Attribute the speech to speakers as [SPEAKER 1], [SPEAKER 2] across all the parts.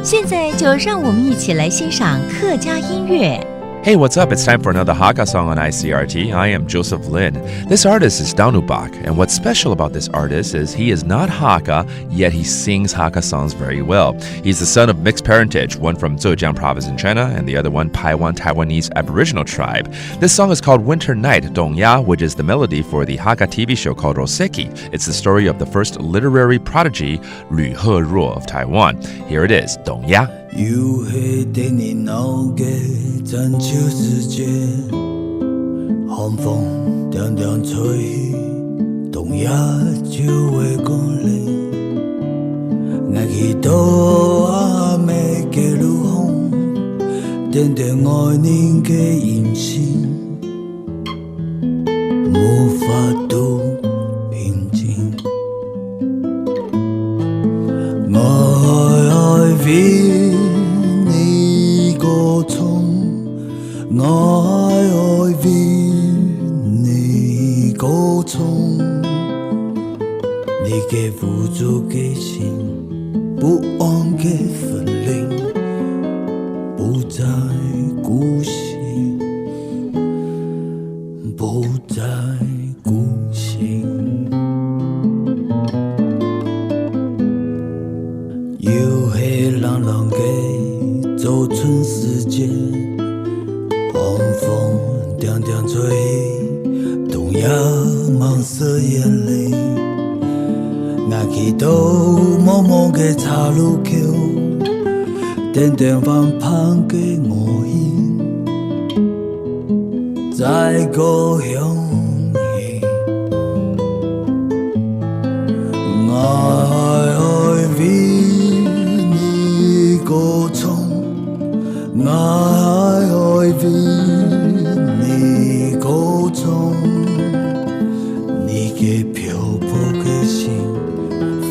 [SPEAKER 1] 现在就让我们一起来欣赏客家音乐。
[SPEAKER 2] Hey, what's up? It's time for another Hakka song on ICRT. I am Joseph Lin. This artist is Danubak, and what's special about this artist is he is not Hakka, yet he sings Hakka songs very well. He's the son of mixed parentage, one from Zhejiang province in China, and the other one Paiwan Taiwanese Aboriginal tribe. This song is called Winter Night, Dong Ya, which is the melody for the Hakka TV show called Roseki. It's the story of the first literary prodigy, Lü Heruo of Taiwan. Here it is, Dong Ya.
[SPEAKER 3] 又是在你脑嘅中秋时节，寒风凉凉吹，冬夜就会降临。我祈祷阿妹嘅路红，点点爱人嘅眼睛，无法度平静。我爱为我愛為你歌頌，你嘅無助嘅心，不安嘅分離，不再孤行，不再孤行。又係冷冷嘅早春時節。寒風涼涼吹，冬夜茫塞眼淚。我祈禱茫茫嘅岔路口，點點灣畔嘅我影，在故鄉裏。我愛為你歌頌，我愛為你歌頌，你嘅漂泊嘅心，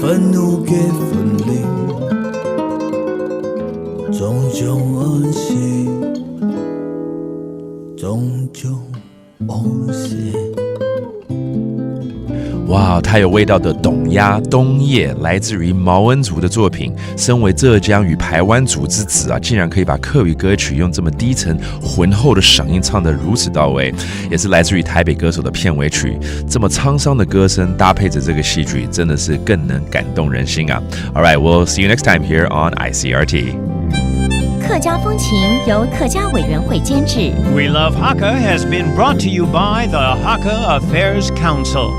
[SPEAKER 3] 憤怒嘅分離，種種安息，種種安息。
[SPEAKER 2] 哇，太有味道的董鸭冬夜来自于毛恩族的作品。身为浙江与排湾族之子啊，竟然可以把客语歌曲用这么低沉浑厚的嗓音唱得如此到位，也是来自于台北歌手的片尾曲。这么沧桑的歌声搭配着这个戏剧，真的是更能感动人心啊。All right, we'll see you next time here on ICRT.
[SPEAKER 1] 客家风情由客家委员会监制。
[SPEAKER 4] We Love Hakka has been brought to you by the Hakka Affairs Council.